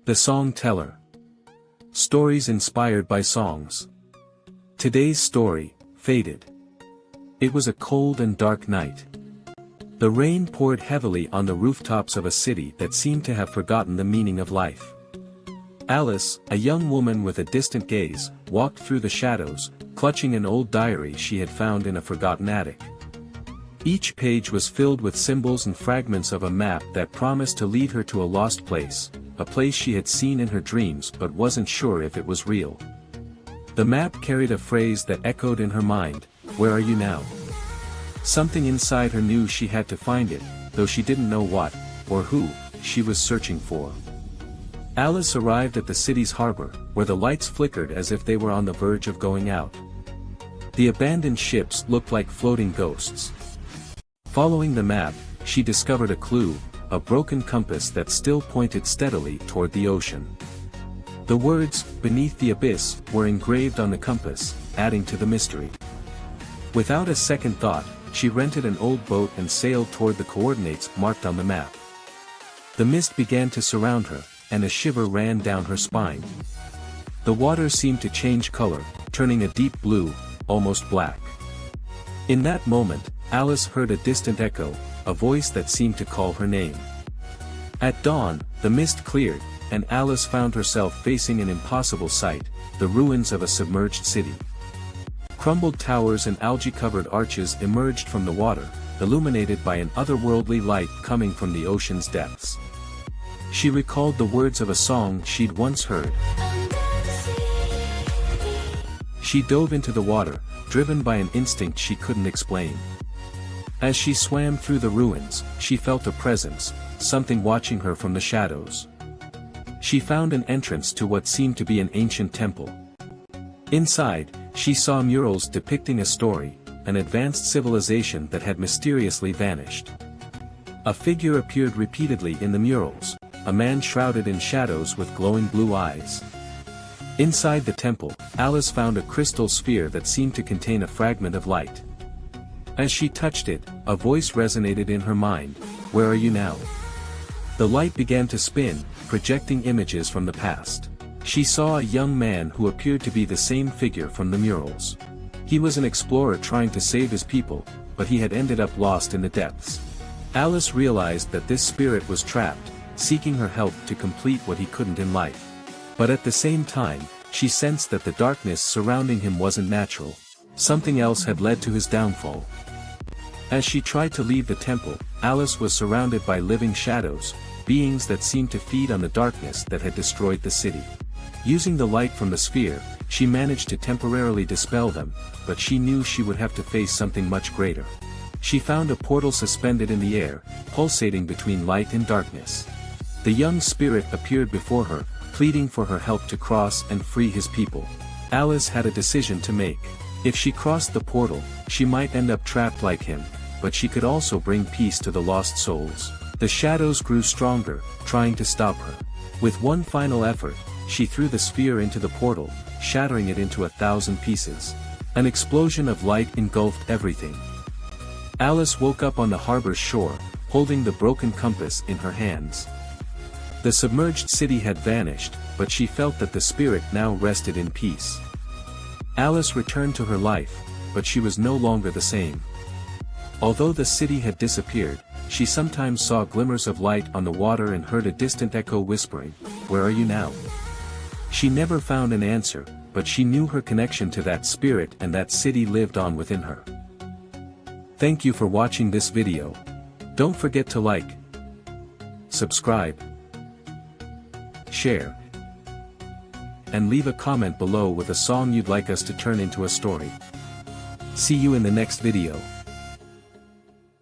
The Song Teller. Stories inspired by songs. Today's story, Faded. It was a cold and dark night. The rain poured heavily on the rooftops of a city that seemed to have forgotten the meaning of life. Alice, a young woman with a distant gaze, walked through the shadows, clutching an old diary she had found in a forgotten attic. Each page was filled with symbols and fragments of a map that promised to lead her to a lost place, a place she had seen in her dreams but wasn't sure if it was real. The map carried a phrase that echoed in her mind, "Where are you now?" Something inside her knew she had to find it, though she didn't know what, or who, she was searching for. Alice arrived at the city's harbor, where the lights flickered as if they were on the verge of going out. The abandoned ships looked like floating ghosts. Following the map, she discovered a clue, a broken compass that still pointed steadily toward the ocean. The words, "Beneath the Abyss," were engraved on the compass, adding to the mystery. Without a second thought, she rented an old boat and sailed toward the coordinates marked on the map. The mist began to surround her, and a shiver ran down her spine. The water seemed to change color, turning a deep blue, almost black. In that moment, Alice heard a distant echo, a voice that seemed to call her name. At dawn, the mist cleared, and Alice found herself facing an impossible sight, the ruins of a submerged city. Crumbled towers and algae-covered arches emerged from the water, illuminated by an otherworldly light coming from the ocean's depths. She recalled the words of a song she'd once heard. She dove into the water, driven by an instinct she couldn't explain. As she swam through the ruins, she felt a presence, something watching her from the shadows. She found an entrance to what seemed to be an ancient temple. Inside, she saw murals depicting a story, an advanced civilization that had mysteriously vanished. A figure appeared repeatedly in the murals, a man shrouded in shadows with glowing blue eyes. Inside the temple, Alice found a crystal sphere that seemed to contain a fragment of light. As she touched it, a voice resonated in her mind, "Where are you now?" The light began to spin, projecting images from the past. She saw a young man who appeared to be the same figure from the murals. He was an explorer trying to save his people, but he had ended up lost in the depths. Alice realized that this spirit was trapped, seeking her help to complete what he couldn't in life. But at the same time, she sensed that the darkness surrounding him wasn't natural. Something else had led to his downfall. As she tried to leave the temple, Alice was surrounded by living shadows, beings that seemed to feed on the darkness that had destroyed the city. Using the light from the sphere, she managed to temporarily dispel them, but she knew she would have to face something much greater. She found a portal suspended in the air, pulsating between light and darkness. The young spirit appeared before her, pleading for her help to cross and free his people. Alice had a decision to make. If she crossed the portal, she might end up trapped like him, but she could also bring peace to the lost souls. The shadows grew stronger, trying to stop her. With one final effort, she threw the sphere into the portal, shattering it into 1,000 pieces. An explosion of light engulfed everything. Alice woke up on the harbor's shore, holding the broken compass in her hands. The submerged city had vanished, but she felt that the spirit now rested in peace. Alice returned to her life, but she was no longer the same. Although the city had disappeared, she sometimes saw glimmers of light on the water and heard a distant echo whispering, "Where are you now?" She never found an answer, but she knew her connection to that spirit and that city lived on within her. Thank you for watching this video. Don't forget to like, subscribe, share, and leave a comment below with a song you'd like us to turn into a story. See you in the next video.